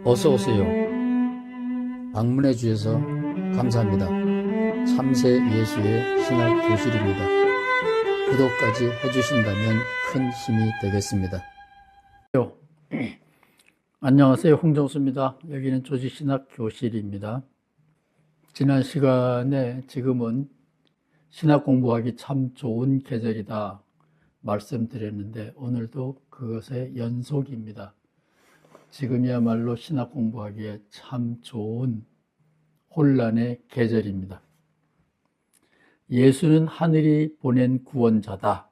어서 오세요. 방문해 주셔서 감사합니다. 참새 예수의 신학 교실입니다. 구독까지 해주신다면 큰 힘이 되겠습니다. 안녕하세요. 홍정수입니다. 여기는 조직신학 교실입니다. 지난 시간에 지금은 신학 공부하기 참 좋은 계절이다 말씀드렸는데 오늘도 그것의 연속입니다. 지금이야말로 신학 공부하기에 참 좋은 혼란의 계절입니다. 예수는 하늘이 보낸 구원자다.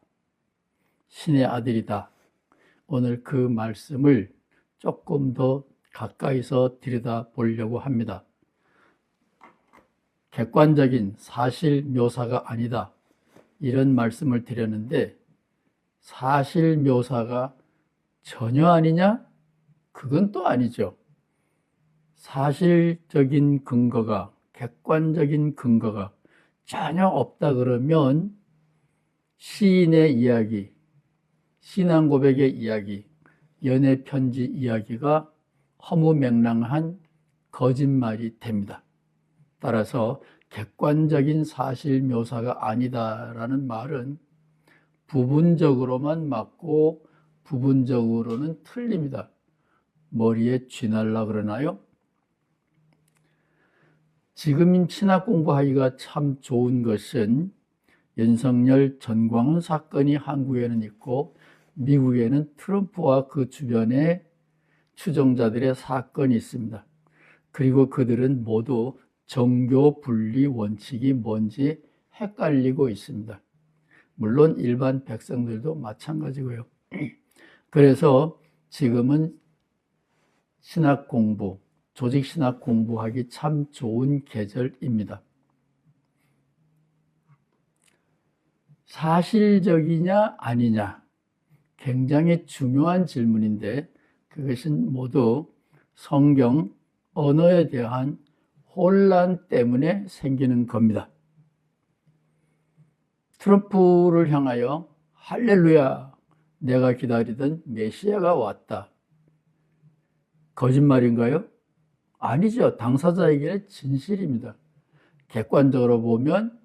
신의 아들이다. 오늘 그 말씀을 조금 더 가까이서 들여다보려고 합니다. 객관적인 사실 묘사가 아니다. 이런 말씀을 드렸는데 사실 묘사가 전혀 아니냐? 그건 또 아니죠. 사실적인 근거가, 객관적인 근거가 전혀 없다 그러면 시인의 이야기, 신앙 고백의 이야기, 연애 편지 이야기가 허무맹랑한 거짓말이 됩니다. 따라서 객관적인 사실 묘사가 아니다라는 말은 부분적으로만 맞고 부분적으로는 틀립니다. 머리에 쥐날라 그러나요? 지금 신학 공부하기가 참 좋은 것은 윤석열 전광훈 사건이 한국에는 있고 미국에는 트럼프와 그 주변에 추종자들의 사건이 있습니다. 그리고 그들은 모두 정교 분리 원칙이 뭔지 헷갈리고 있습니다. 물론 일반 백성들도 마찬가지고요. 그래서 지금은 신학 공부, 조직 신학 공부하기 참 좋은 계절입니다. 사실적이냐 아니냐 굉장히 중요한 질문인데 그것은 모두 성경 언어에 대한 혼란 때문에 생기는 겁니다. 트럼프를 향하여 할렐루야, 내가 기다리던 메시아가 왔다. 거짓말인가요? 아니죠. 당사자에게는 진실입니다. 객관적으로 보면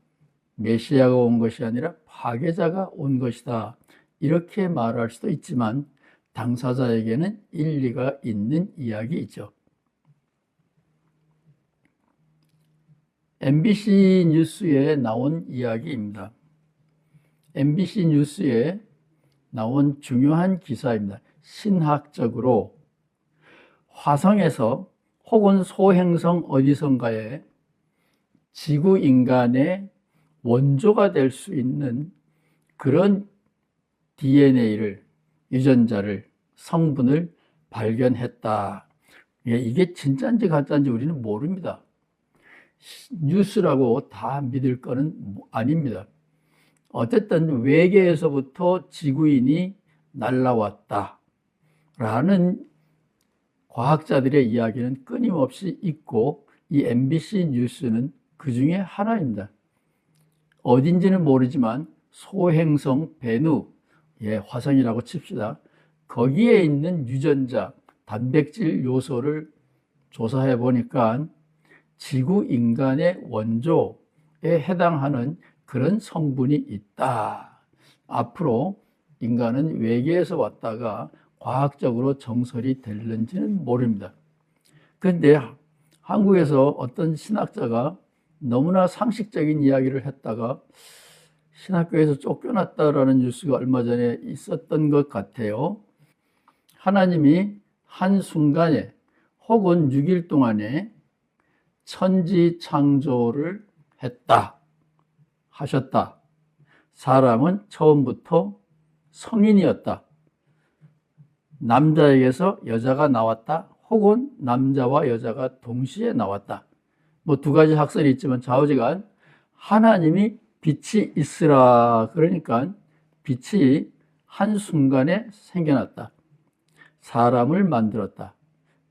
메시아가 온 것이 아니라 파괴자가 온 것이다. 이렇게 말할 수도 있지만 당사자에게는 일리가 있는 이야기이죠. MBC 뉴스에 나온 이야기입니다. MBC 뉴스에 나온 중요한 기사입니다. 신학적으로 화성에서 혹은 소행성 어디선가에 지구 인간의 원조가 될 수 있는 그런 DNA를, 유전자를, 성분을 발견했다. 이게 진짜인지 가짜인지 우리는 모릅니다. 뉴스라고 다 믿을 거는 아닙니다. 어쨌든 외계에서부터 지구인이 날아왔다 라는 과학자들의 이야기는 끊임없이 있고 이 MBC 뉴스는 그 중에 하나입니다. 어딘지는 모르지만 소행성 베누, 화성이라고 칩시다. 거기에 있는 유전자, 단백질 요소를 조사해 보니까 지구 인간의 원조에 해당하는 그런 성분이 있다. 앞으로 인간은 외계에서 왔다가 과학적으로 정설이 될는지는 모릅니다. 그런데 한국에서 어떤 신학자가 너무나 상식적인 이야기를 했다가 신학교에서 쫓겨났다라는 뉴스가 얼마 전에 있었던 것 같아요. 하나님이 한순간에 혹은 6일 동안에 천지 창조를 했다, 하셨다. 사람은 처음부터 성인이었다. 남자에게서 여자가 나왔다. 혹은 남자와 여자가 동시에 나왔다. 뭐 두 가지 학설이 있지만 좌우지간 하나님이 빛이 있으라 그러니까 빛이 한순간에 생겨났다. 사람을 만들었다.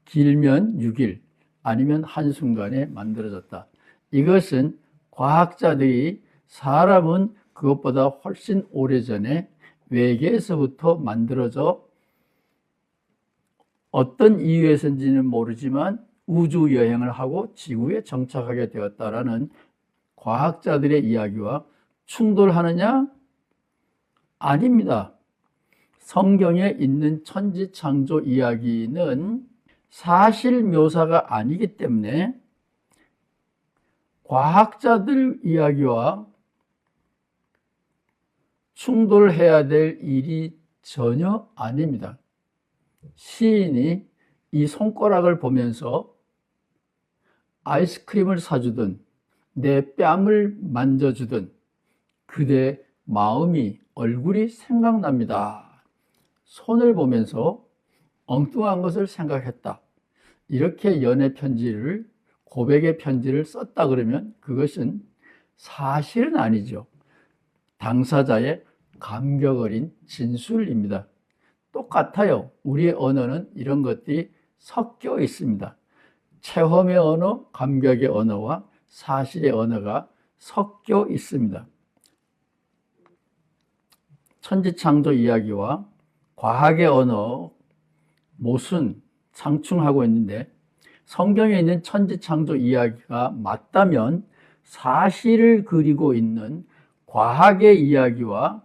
길면 6일 아니면 한순간에 만들어졌다. 이것은 과학자들이 사람은 그것보다 훨씬 오래전에 외계에서부터 만들어져 어떤 이유에서인지는 모르지만 우주 여행을 하고 지구에 정착하게 되었다라는 과학자들의 이야기와 충돌하느냐? 아닙니다. 성경에 있는 천지창조 이야기는 사실 묘사가 아니기 때문에 과학자들 이야기와 충돌해야 될 일이 전혀 아닙니다. 시인이 이 손가락을 보면서 아이스크림을 사주든 내 뺨을 만져주든 그대 마음이 얼굴이 생각납니다. 손을 보면서 엉뚱한 것을 생각했다. 이렇게 연애 편지를 고백의 편지를 썼다 그러면 그것은 사실은 아니죠. 당사자의 감격 어린 진술입니다. 똑같아요. 우리의 언어는 이런 것들이 섞여 있습니다. 체험의 언어, 감격의 언어와 사실의 언어가 섞여 있습니다. 천지창조 이야기와 과학의 언어, 모순, 상충하고 있는데 성경에 있는 천지창조 이야기가 맞다면 사실을 그리고 있는 과학의 이야기와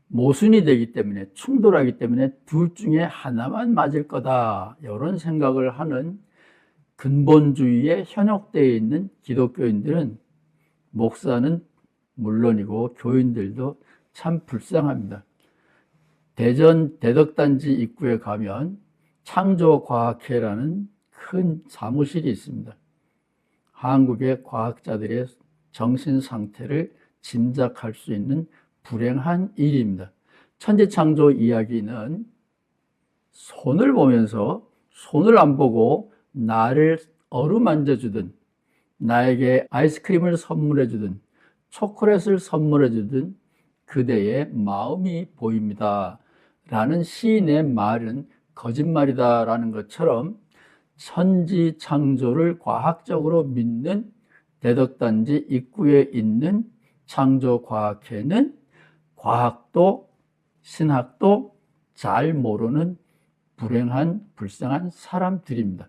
모순이 되기 때문에 충돌하기 때문에 둘 중에 하나만 맞을 거다 이런 생각을 하는 근본주의에 현혹되어 있는 기독교인들은 목사는 물론이고 교인들도 참 불쌍합니다. 대전 대덕단지 입구에 가면 창조과학회라는 큰 사무실이 있습니다. 한국의 과학자들의 정신 상태를 짐작할 수 있는 불행한 일입니다. 천지창조 이야기는 손을 보면서 손을 안 보고 나를 어루만져 주든 나에게 아이스크림을 선물해 주든 초콜릿을 선물해 주든 그대의 마음이 보입니다. 라는 시인의 말은 거짓말이다라는 것처럼 천지창조를 과학적으로 믿는 대덕단지 입구에 있는 창조과학회는 과학도 신학도 잘 모르는 불행한 불쌍한 사람들입니다.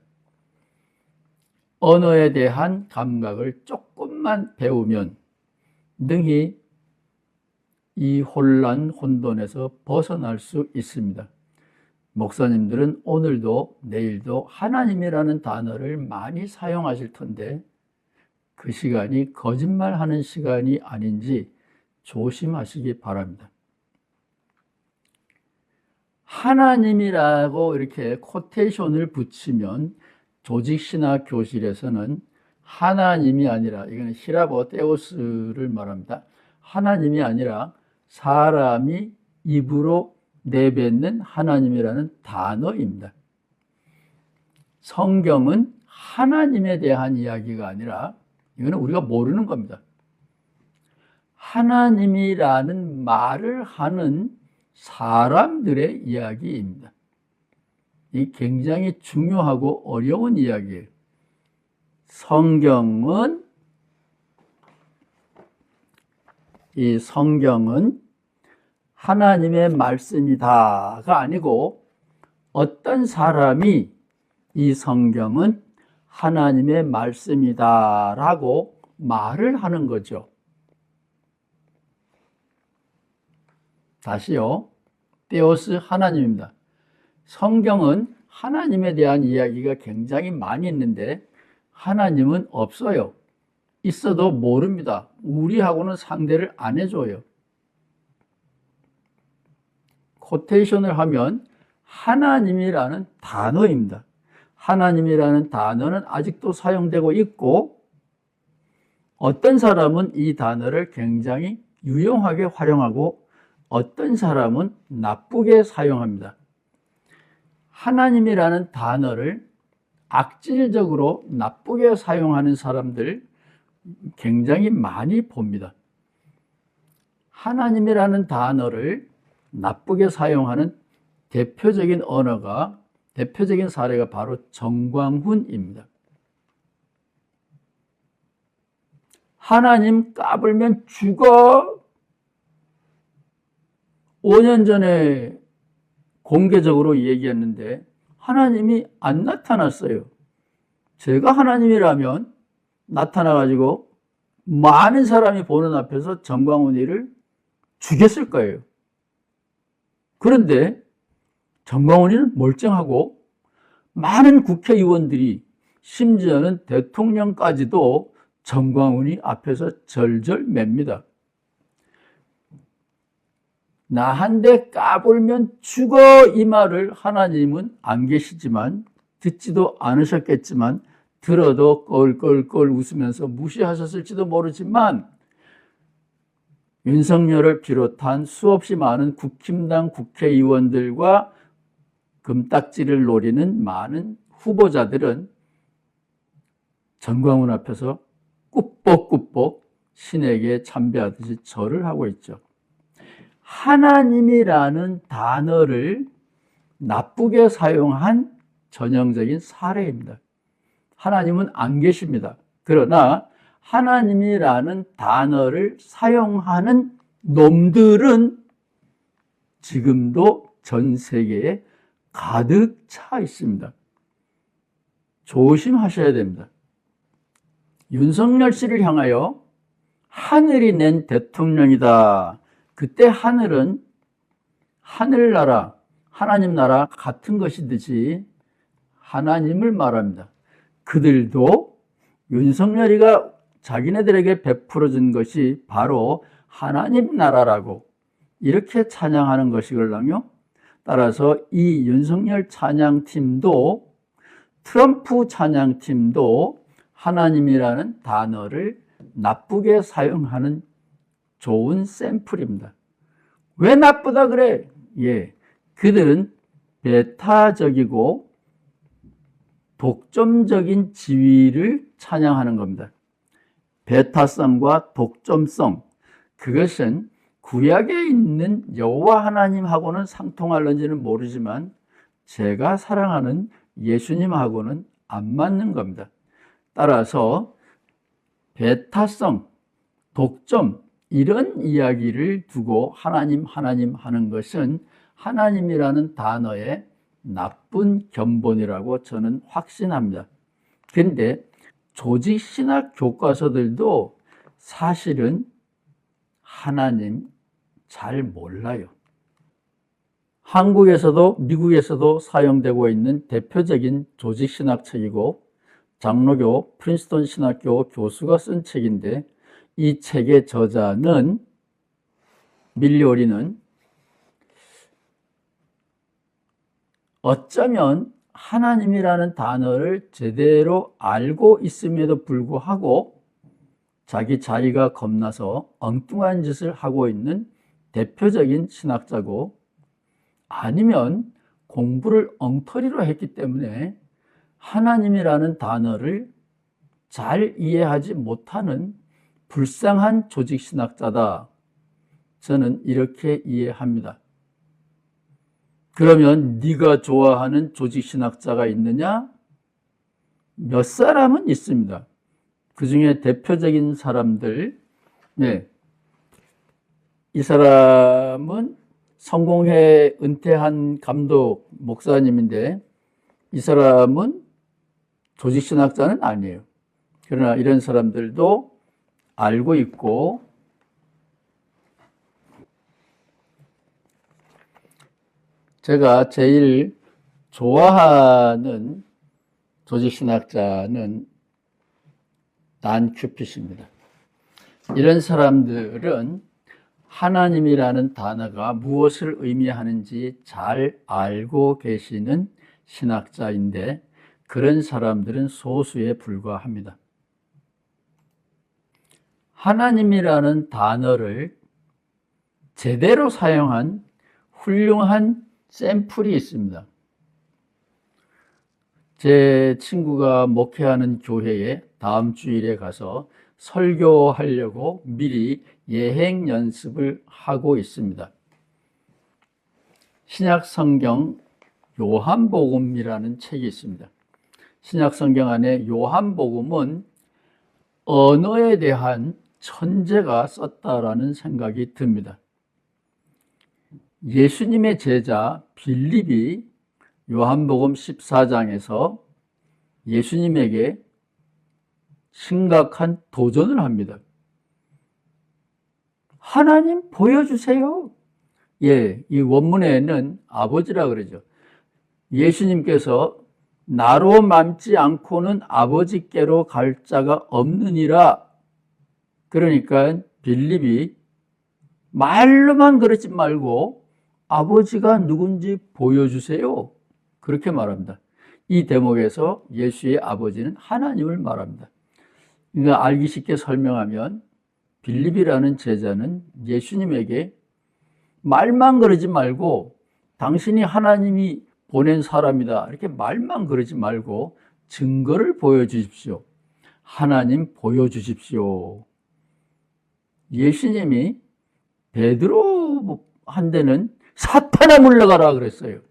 언어에 대한 감각을 조금만 배우면 능히 이 혼돈에서 벗어날 수 있습니다. 목사님들은 오늘도 내일도 하나님이라는 단어를 많이 사용하실 텐데 그 시간이 거짓말하는 시간이 아닌지 조심하시기 바랍니다. 하나님이라고 이렇게 코테이션을 붙이면 조직신학 교실에서는 하나님이 아니라, 이거는 히라보 테오스를 말합니다. 하나님이 아니라 사람이 입으로 내뱉는 하나님이라는 단어입니다. 성경은 하나님에 대한 이야기가 아니라 이거는 우리가 모르는 겁니다. 하나님이라는 말을 하는 사람들의 이야기입니다. 이 굉장히 중요하고 어려운 이야기예요. 성경은 하나님의 말씀이다가 아니고 어떤 사람이 이 성경은 하나님의 말씀이다라고 말을 하는 거죠. 다시요. 테오스 하나님입니다. 성경은 하나님에 대한 이야기가 굉장히 많이 있는데 하나님은 없어요. 있어도 모릅니다. 우리하고는 상대를 안 해줘요. 코테이션을 하면 하나님이라는 단어입니다. 하나님이라는 단어는 아직도 사용되고 있고 어떤 사람은 이 단어를 굉장히 유용하게 활용하고 어떤 사람은 나쁘게 사용합니다. 하나님이라는 단어를 악질적으로 나쁘게 사용하는 사람들 굉장히 많이 봅니다. 하나님이라는 단어를 나쁘게 사용하는 대표적인 사례가 바로 정광훈입니다. 하나님 까불면 죽어. 5년 전에 공개적으로 얘기했는데 하나님이 안 나타났어요. 제가 하나님이라면 나타나가지고 많은 사람이 보는 앞에서 정광훈이를 죽였을 거예요. 그런데 정광훈이는 멀쩡하고 많은 국회의원들이, 심지어는 대통령까지도 정광훈이 앞에서 절절 맵니다. 나 한 대 까불면 죽어, 이 말을 하나님은 안 계시지만, 듣지도 않으셨겠지만 들어도 껄껄껄 웃으면서 무시하셨을지도 모르지만, 윤석열을 비롯한 수없이 많은 국힘당 국회의원들과 금딱지를 노리는 많은 후보자들은 정광훈 앞에서 꾸벅꾸벅 신에게 참배하듯이 절을 하고 있죠. 하나님이라는 단어를 나쁘게 사용한 전형적인 사례입니다. 하나님은 안 계십니다. 그러나 하나님이라는 단어를 사용하는 놈들은 지금도 전 세계에 가득 차 있습니다. 조심하셔야 됩니다. 윤석열 씨를 향하여 하늘이 낸 대통령이다. 그때 하늘은 하늘나라, 하나님 나라 같은 것이듯이 하나님을 말합니다. 그들도 윤석열이가 자기네들에게 베풀어준 것이 바로 하나님 나라라고 이렇게 찬양하는 것이걸랑요. 따라서 이 윤석열 찬양팀도, 트럼프 찬양팀도 하나님이라는 단어를 나쁘게 사용하는 좋은 샘플입니다. 왜 나쁘다 그래? 그들은 배타적이고 독점적인 지위를 찬양하는 겁니다. 배타성과 독점성, 그것은 구약에 있는 여호와 하나님하고는 상통할는지는 모르지만 제가 사랑하는 예수님하고는 안 맞는 겁니다. 따라서 배타성, 독점, 이런 이야기를 두고 하나님 하는 것은 하나님이라는 단어의 나쁜 견본이라고 저는 확신합니다. 그런데 조직신학 교과서들도 사실은 하나님 잘 몰라요. 한국에서도 미국에서도 사용되고 있는 대표적인 조직신학책이고, 장로교 프린스턴 신학교 교수가 쓴 책인데, 이 책의 저자는, 밀리오리는 어쩌면 하나님이라는 단어를 제대로 알고 있음에도 불구하고 자기 자리가 겁나서 엉뚱한 짓을 하고 있는 대표적인 신학자고, 아니면 공부를 엉터리로 했기 때문에 하나님이라는 단어를 잘 이해하지 못하는 불쌍한 조직신학자다. 저는 이렇게 이해합니다. 그러면 네가 좋아하는 조직신학자가 있느냐? 몇 사람은 있습니다. 그 중에 대표적인 사람들, 이 사람은 성공회 은퇴한 감독 목사님인데, 이 사람은 조직신학자는 아니에요. 그러나 이런 사람들도 알고 있고, 제가 제일 좋아하는 조직신학자는 단 큐핏입니다. 이런 사람들은 하나님이라는 단어가 무엇을 의미하는지 잘 알고 계시는 신학자인데, 그런 사람들은 소수에 불과합니다. 하나님이라는 단어를 제대로 사용한 훌륭한 샘플이 있습니다. 제 친구가 목회하는 교회에 다음 주일에 가서 설교하려고 미리 예행 연습을 하고 있습니다. 신약성경 요한복음이라는 책이 있습니다. 신약성경 안에 요한복음은 언어에 대한 천재가 썼다라는 생각이 듭니다. 예수님의 제자 빌립이 요한복음 14장에서 예수님에게 심각한 도전을 합니다. 하나님 보여주세요. 예, 이 원문에는 아버지라 그러죠. 예수님께서 나로 맘지 않고는 아버지께로 갈 자가 없느니라. 그러니까 빌립이 말로만 그러지 말고 아버지가 누군지 보여주세요. 그렇게 말합니다. 이 대목에서 예수의 아버지는 하나님을 말합니다. 그러니까 알기 쉽게 설명하면 빌립이라는 제자는 예수님에게 말만 그러지 말고 당신이 하나님이 보낸 사람이다, 이렇게 말만 그러지 말고 증거를 보여주십시오. 하나님 보여주십시오. 예수님이 베드로한테는 사탄아 물러가라 그랬어요.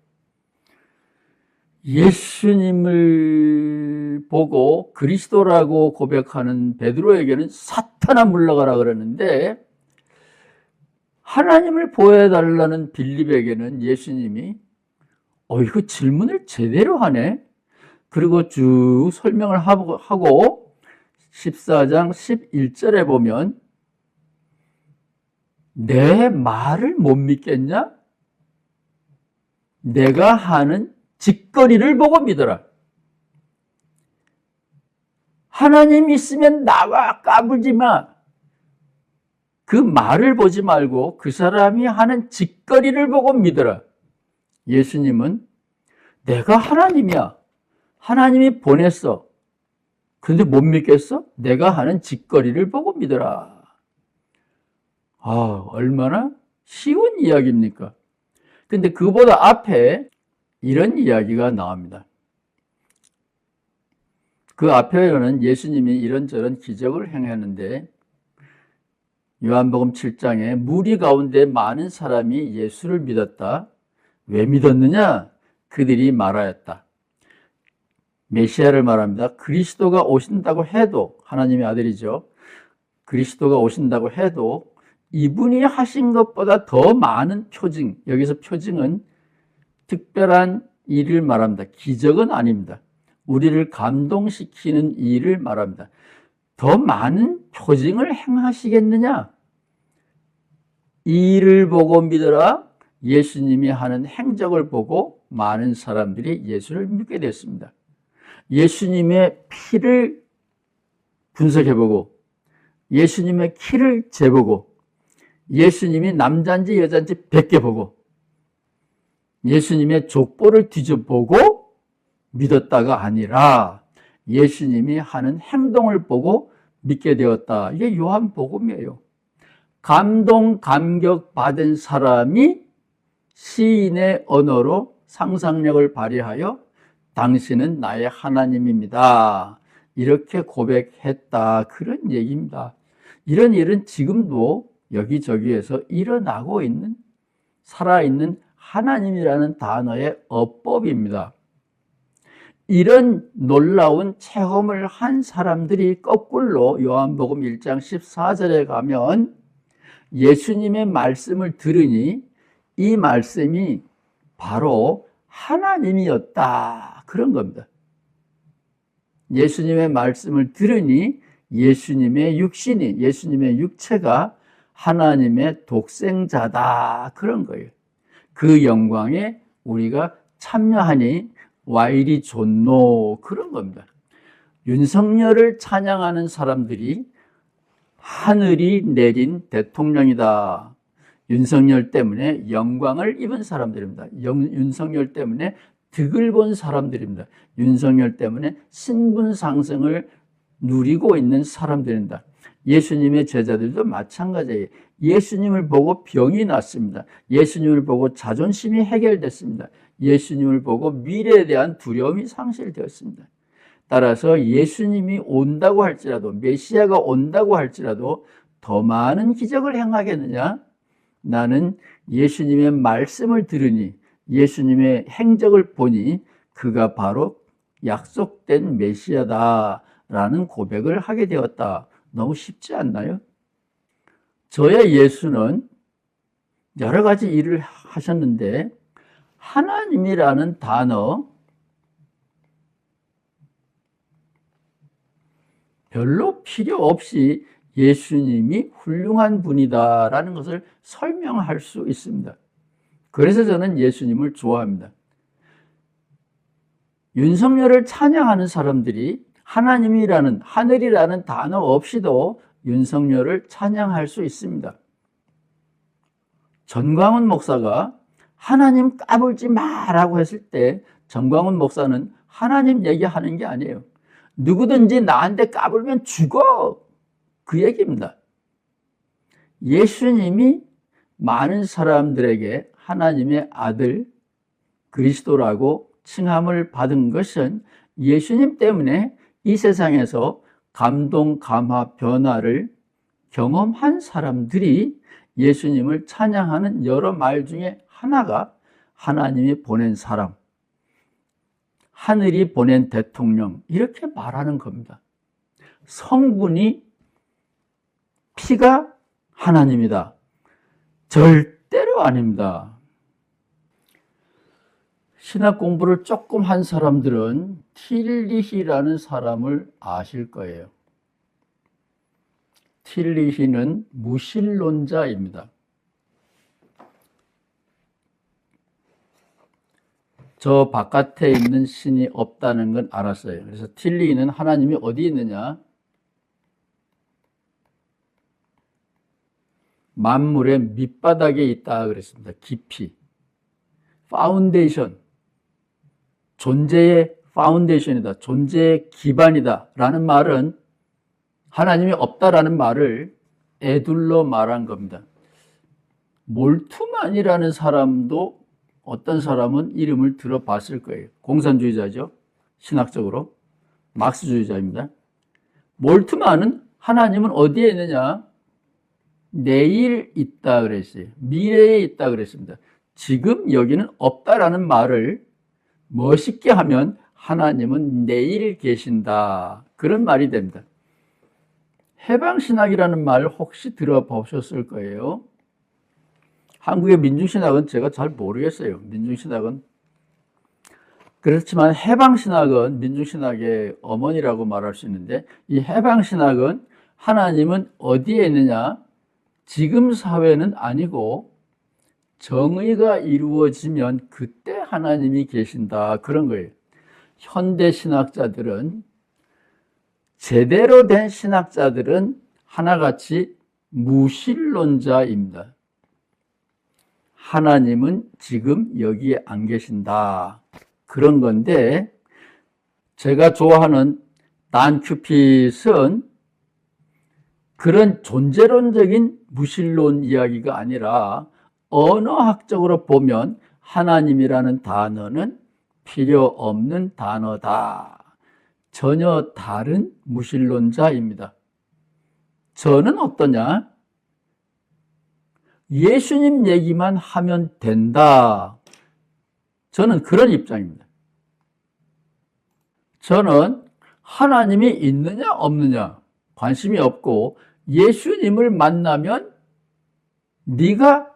예수님을 보고 그리스도라고 고백하는 베드로에게는 사탄아 물러가라 그랬는데, 하나님을 보여달라는 빌립에게는 예수님이 이거 질문을 제대로 하네. 그리고 쭉 설명을 하고 14장 11절에 보면 내 말을 못 믿겠냐? 내가 하는 짓거리를 보고 믿어라. 하나님 있으면 나와 까불지 마. 그 말을 보지 말고 그 사람이 하는 짓거리를 보고 믿어라. 예수님은 내가 하나님이야. 하나님이 보냈어. 근데 못 믿겠어? 내가 하는 짓거리를 보고 믿어라. 얼마나 쉬운 이야기입니까? 근데 그보다 앞에 이런 이야기가 나옵니다. 그 앞에는 예수님이 이런저런 기적을 행했는데, 요한복음 7장에 무리 가운데 많은 사람이 예수를 믿었다. 왜 믿었느냐? 그들이 말하였다. 메시아를 말합니다. 그리스도가 오신다고 해도, 하나님의 아들이죠. 그리스도가 오신다고 해도 이분이 하신 것보다 더 많은 표징, 여기서 표징은 특별한 일을 말합니다. 기적은 아닙니다. 우리를 감동시키는 일을 말합니다. 더 많은 표징을 행하시겠느냐? 이 일을 보고 믿어라. 예수님이 하는 행적을 보고 많은 사람들이 예수를 믿게 됐습니다. 예수님의 피를 분석해보고, 예수님의 키를 재보고, 예수님이 남자인지 여자인지 베껴보고, 예수님의 족보를 뒤져보고 믿었다가 아니라 예수님이 하는 행동을 보고 믿게 되었다. 이게 요한복음이에요. 감동, 감격 받은 사람이 시인의 언어로 상상력을 발휘하여 당신은 나의 하나님입니다, 이렇게 고백했다, 그런 얘기입니다. 이런 일은 지금도 여기저기에서 일어나고 있는, 살아있는 하나님이라는 단어의 어법입니다. 이런 놀라운 체험을 한 사람들이 거꾸로 요한복음 1장 14절에 가면 예수님의 말씀을 들으니 이 말씀이 바로 하나님이었다, 그런 겁니다. 예수님의 말씀을 들으니 예수님의 육신이, 예수님의 육체가 하나님의 독생자다, 그런 거예요. 그 영광에 우리가 참여하니 와이리 존노, 그런 겁니다. 윤석열을 찬양하는 사람들이 하늘이 내린 대통령이다, 윤석열 때문에 영광을 입은 사람들입니다. 윤석열 때문에 득을 본 사람들입니다. 윤석열 때문에 신분 상승을 누리고 있는 사람들입니다. 예수님의 제자들도 마찬가지예요. 예수님을 보고 병이 났습니다. 예수님을 보고 자존심이 해결됐습니다. 예수님을 보고 미래에 대한 두려움이 상실되었습니다. 따라서 예수님이 온다고 할지라도, 메시아가 온다고 할지라도 더 많은 기적을 행하겠느냐? 나는 예수님의 말씀을 들으니, 예수님의 행적을 보니 그가 바로 약속된 메시아다라는 고백을 하게 되었다. 너무 쉽지 않나요? 저의 예수는 여러 가지 일을 하셨는데 하나님이라는 단어 별로 필요 없이 예수님이 훌륭한 분이다라는 것을 설명할 수 있습니다. 그래서 저는 예수님을 좋아합니다. 윤석열을 찬양하는 사람들이 하나님이라는, 하늘이라는 단어 없이도 윤석열을 찬양할 수 있습니다. 전광훈 목사가 하나님 까불지 마라고 했을 때 전광훈 목사는 하나님 얘기하는 게 아니에요. 누구든지 나한테 까불면 죽어, 그 얘기입니다. 예수님이 많은 사람들에게 하나님의 아들 그리스도라고 칭함을 받은 것은 예수님 때문에 이 세상에서 감동, 감화, 변화를 경험한 사람들이 예수님을 찬양하는 여러 말 중에 하나가 하나님이 보낸 사람, 하늘이 보낸 대통령, 이렇게 말하는 겁니다. 성분이, 피가 하나님이다. 절대로 아닙니다. 신학 공부를 조금 한 사람들은 틸리히라는 사람을 아실 거예요. 틸리히는 무신론자입니다. 저 바깥에 있는 신이 없다는 건 알았어요. 그래서 틸리히는 하나님이 어디 있느냐? 만물의 밑바닥에 있다 그랬습니다. 깊이. 파운데이션. 존재의 파운데이션이다. 존재의 기반이다. 라는 말은 하나님이 없다라는 말을 에둘러 말한 겁니다. 몰투만이라는 사람도 어떤 사람은 이름을 들어봤을 거예요. 공산주의자죠. 신학적으로. 막스주의자입니다. 몰투만은 하나님은 어디에 있느냐? 내일 있다 그랬어요. 미래에 있다 그랬습니다. 지금 여기는 없다라는 말을 멋있게 하면 하나님은 내일 계신다. 그런 말이 됩니다. 해방신학이라는 말 혹시 들어보셨을 거예요. 한국의 민중신학은 제가 잘 모르겠어요. 민중신학은. 그렇지만 해방신학은 민중신학의 어머니라고 말할 수 있는데, 이 해방신학은 하나님은 어디에 있느냐? 지금 사회는 아니고 정의가 이루어지면 그때 하나님이 계신다. 그런 거예요. 현대 신학자들은, 제대로 된 신학자들은 하나같이 무신론자입니다. 하나님은 지금 여기에 안 계신다. 그런 건데, 제가 좋아하는 단 큐핏은 그런 존재론적인 무신론 이야기가 아니라 언어학적으로 보면 하나님이라는 단어는 필요 없는 단어다. 전혀 다른 무신론자입니다. 저는 어떠냐? 예수님 얘기만 하면 된다. 저는 그런 입장입니다. 저는 하나님이 있느냐 없느냐 관심이 없고, 예수님을 만나면 네가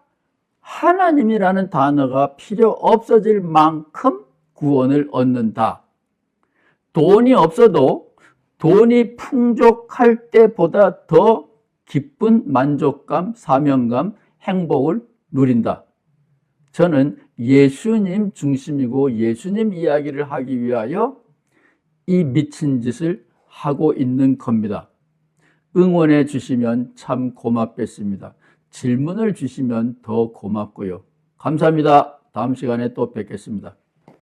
하나님이라는 단어가 필요 없어질 만큼 구원을 얻는다. 돈이 없어도 돈이 풍족할 때보다 더 기쁜 만족감, 사명감, 행복을 누린다. 저는 예수님 중심이고 예수님 이야기를 하기 위하여 이 미친 짓을 하고 있는 겁니다. 응원해 주시면 참 고맙겠습니다. 질문을 주시면 더 고맙고요. 감사합니다. 다음 시간에 또 뵙겠습니다.